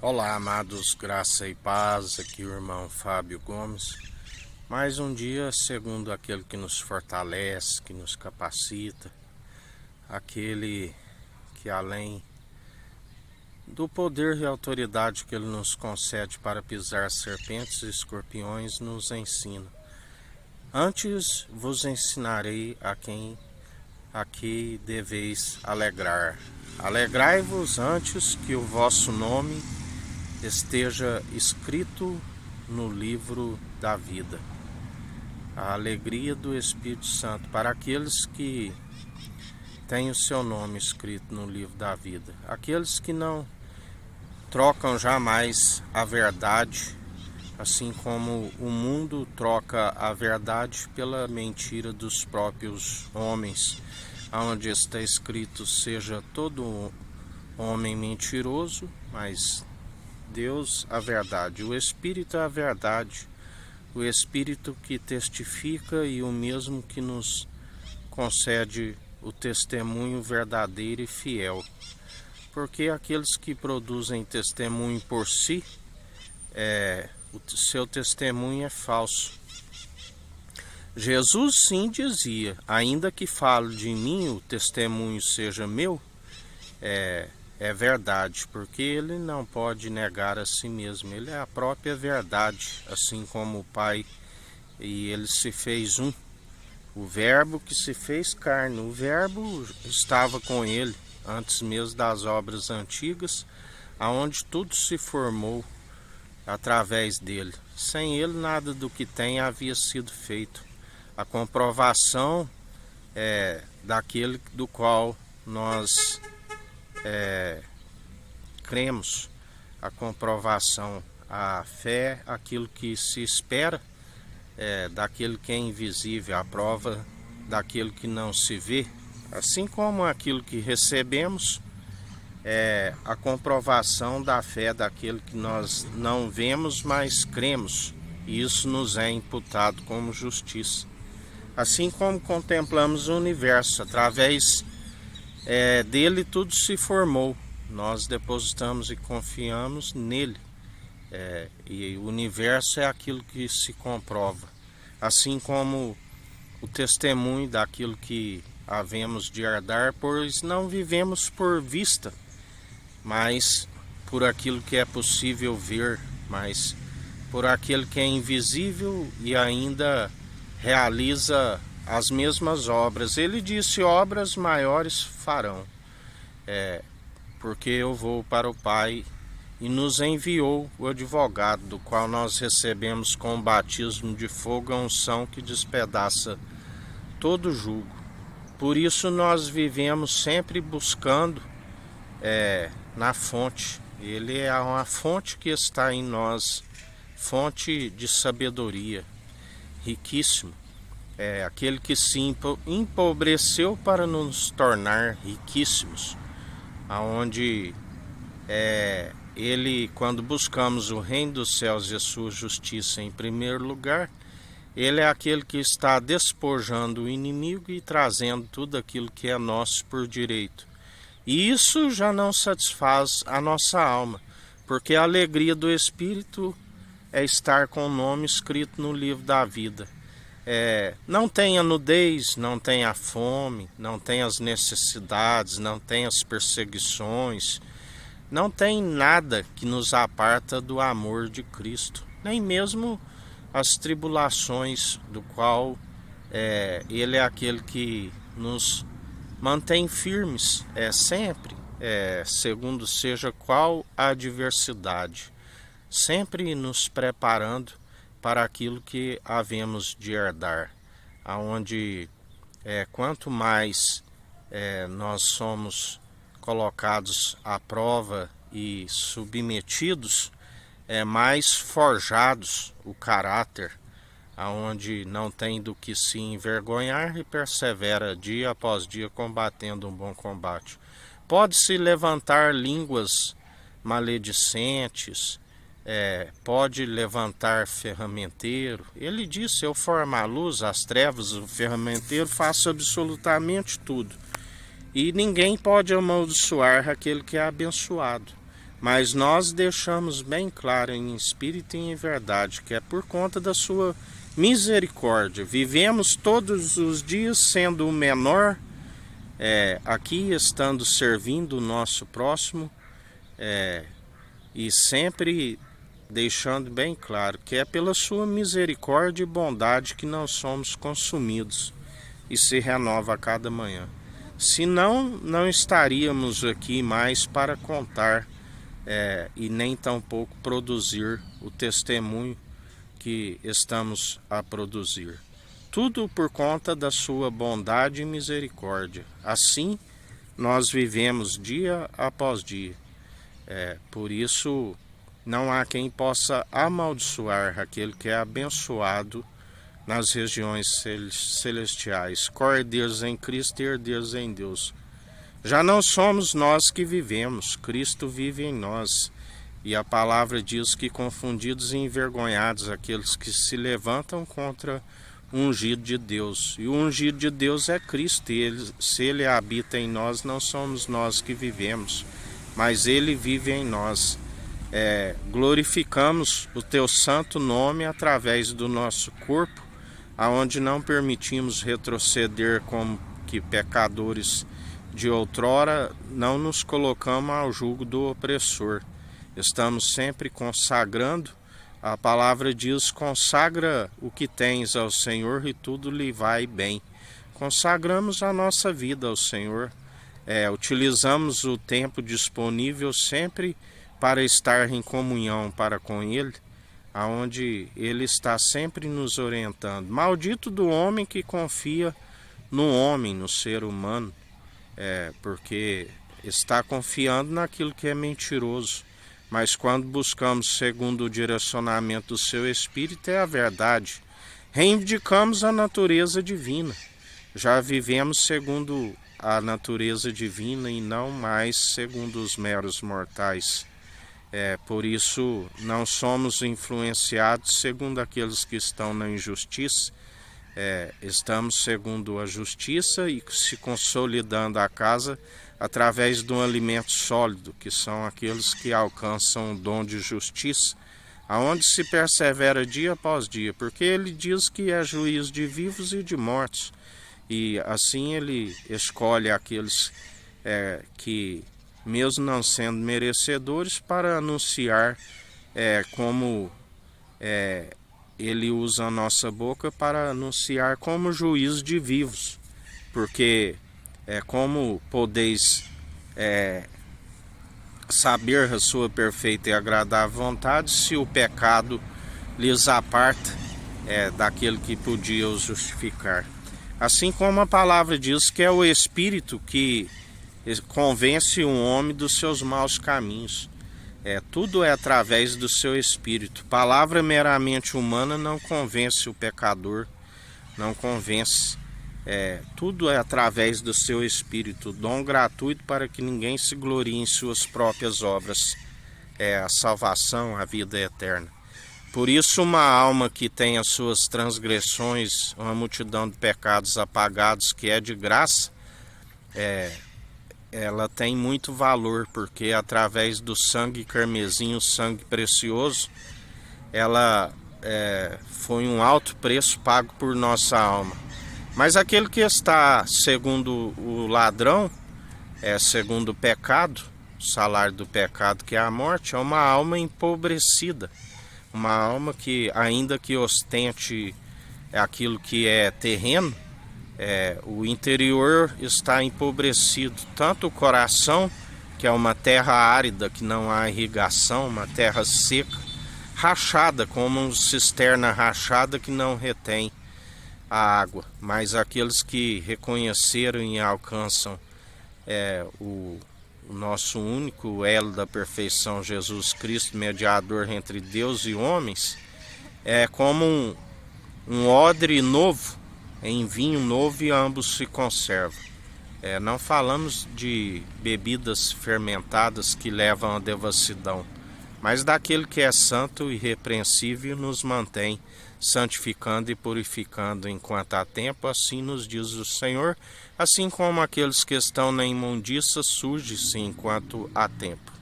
Olá, amados, graça e paz, aqui o irmão Fábio Gomes. Mais um dia segundo aquele que nos fortalece, que nos capacita, aquele que além do poder e autoridade que ele nos concede para pisar serpentes e escorpiões, nos ensina. Antes vos ensinarei a quem aqui deveis alegrar. Alegrai-vos antes que o vosso nome esteja escrito no livro da vida. A alegria do Espírito Santo para aqueles que têm o seu nome escrito no livro da vida. Aqueles que não trocam jamais a verdade, assim como o mundo troca a verdade pela mentira dos próprios homens, onde está escrito: seja todo homem mentiroso, mas Deus a verdade. O Espírito é a verdade, o Espírito que testifica e o mesmo que nos concede o testemunho verdadeiro e fiel. Porque aqueles que produzem testemunho por si, o seu testemunho é falso. Jesus sim dizia: ainda que fale de mim, o testemunho seja meu, é verdade, porque ele não pode negar a si mesmo, ele é a própria verdade, assim como o Pai, e ele se fez um. O Verbo que se fez carne, o Verbo estava com ele antes mesmo das obras antigas, aonde tudo se formou através dele. Sem ele nada do que tem havia sido feito. A comprovação daquele do qual nós cremos, a comprovação, a fé, aquilo que se espera, daquele que é invisível, a prova daquilo que não se vê, assim como aquilo que recebemos, a comprovação da fé daquele que nós não vemos, mas cremos, e isso nos é imputado como justiça. Assim como contemplamos o universo, através dele tudo se formou, nós depositamos e confiamos nele, e o universo é aquilo que se comprova, assim como o testemunho daquilo que havemos de herdar, pois não vivemos por vista, mas por aquilo que é possível ver, mas por aquele que é invisível e ainda realiza as mesmas obras. Ele disse: obras maiores farão, porque eu vou para o Pai, e nos enviou o advogado, do qual nós recebemos com o batismo de fogo a unção que despedaça todo jugo. Por isso nós vivemos sempre buscando na fonte. Ele é uma fonte que está em nós, fonte de sabedoria, riquíssimo. Aquele que se empobreceu para nos tornar riquíssimos, aonde ele, quando buscamos o reino dos céus e a sua justiça em primeiro lugar, ele é aquele que está despojando o inimigo e trazendo tudo aquilo que é nosso por direito. E isso já não satisfaz a nossa alma, porque a alegria do Espírito é estar com o nome escrito no livro da vida. Não tem a nudez, não tem a fome, não tem as necessidades, não tem as perseguições, não tem nada que nos aparta do amor de Cristo, nem mesmo as tribulações, do qual ele é aquele que nos mantém firmes, sempre, segundo seja qual a adversidade, sempre nos preparando para aquilo que havemos de herdar, aonde quanto mais nós somos colocados à prova e submetidos, mais forjados o caráter, aonde não tem do que se envergonhar e persevera dia após dia combatendo um bom combate. Pode-se levantar línguas maledicentes, pode levantar ferramenteiro. Ele disse: eu formo a luz, as trevas, o ferramenteiro, faço absolutamente tudo. E ninguém pode amaldiçoar aquele que é abençoado. mas nós deixamos bem claro em espírito e em verdade que é por conta da sua misericórdia. Vivemos todos os dias sendo o menor, aqui estando servindo o nosso próximo, e sempre deixando bem claro que é pela sua misericórdia e bondade que não somos consumidos e se renova a cada manhã. Senão, não estaríamos aqui mais para contar e nem tampouco produzir o testemunho que estamos a produzir. Tudo por conta da sua bondade e misericórdia. Assim, nós vivemos dia após dia. Por isso, não há quem possa amaldiçoar aquele que é abençoado nas regiões celestiais, cordeiros em Cristo e herdeiros em Deus. Já não somos nós que vivemos, Cristo vive em nós. E a palavra diz que confundidos e envergonhados aqueles que se levantam contra o ungido de Deus. E o ungido de Deus é Cristo, e se Ele habita em nós, não somos nós que vivemos, mas Ele vive em nós. Glorificamos o Teu santo nome através do nosso corpo, aonde não permitimos retroceder como que pecadores de outrora, não nos colocamos ao jugo do opressor. Estamos sempre consagrando. A palavra diz: consagra o que tens ao Senhor e tudo lhe vai bem. Consagramos a nossa vida ao Senhor. Utilizamos o tempo disponível sempre para estar em comunhão para com Ele, aonde Ele está sempre nos orientando. Maldito do homem que confia no homem, no ser humano, porque está confiando naquilo que é mentiroso. Mas quando buscamos segundo o direcionamento do seu Espírito, é a verdade. Reivindicamos a natureza divina. Já vivemos segundo a natureza divina e não mais segundo os meros mortais. Por isso, não somos influenciados segundo aqueles que estão na injustiça. Estamos segundo a justiça e se consolidando a casa através de um alimento sólido, que são aqueles que alcançam o dom de justiça, aonde se persevera dia após dia, porque Ele diz que é juiz de vivos e de mortos, e assim Ele escolhe aqueles que, mesmo não sendo merecedores, para anunciar como Ele usa a nossa boca para anunciar como juiz de vivos, porque como podeis saber a sua perfeita e agradável vontade, se o pecado lhes aparta daquele que podia os justificar. Assim como a palavra diz que é o Espírito que convence um homem dos seus maus caminhos. Tudo é através do seu Espírito. Palavra meramente humana não convence o pecador, não convence. Tudo é através do seu Espírito, dom gratuito para que ninguém se glorie em suas próprias obras. A salvação, a vida eterna. Por isso, uma alma que tem as suas transgressões, uma multidão de pecados apagados, que é de graça, ela tem muito valor, porque através do sangue carmesim, o sangue precioso, ela foi um alto preço pago por nossa alma. Mas aquele que está segundo o ladrão, segundo o pecado, o salário do pecado, que é a morte, é uma alma empobrecida. Uma alma que, ainda que ostente aquilo que é terreno, o interior está empobrecido. Tanto o coração, que é uma terra árida, que não há irrigação, uma terra seca, rachada, como uma cisterna rachada que não retém a água. Mas aqueles que reconheceram e alcançam o nosso único elo da perfeição, Jesus Cristo, mediador entre Deus e homens, é como um odre novo, em vinho novo, e ambos se conservam. Não falamos de bebidas fermentadas que levam à devassidão, mas daquele que é santo e irrepreensível, nos mantém santificando e purificando enquanto há tempo, assim nos diz o Senhor, assim como aqueles que estão na imundícia surgem-se enquanto há tempo.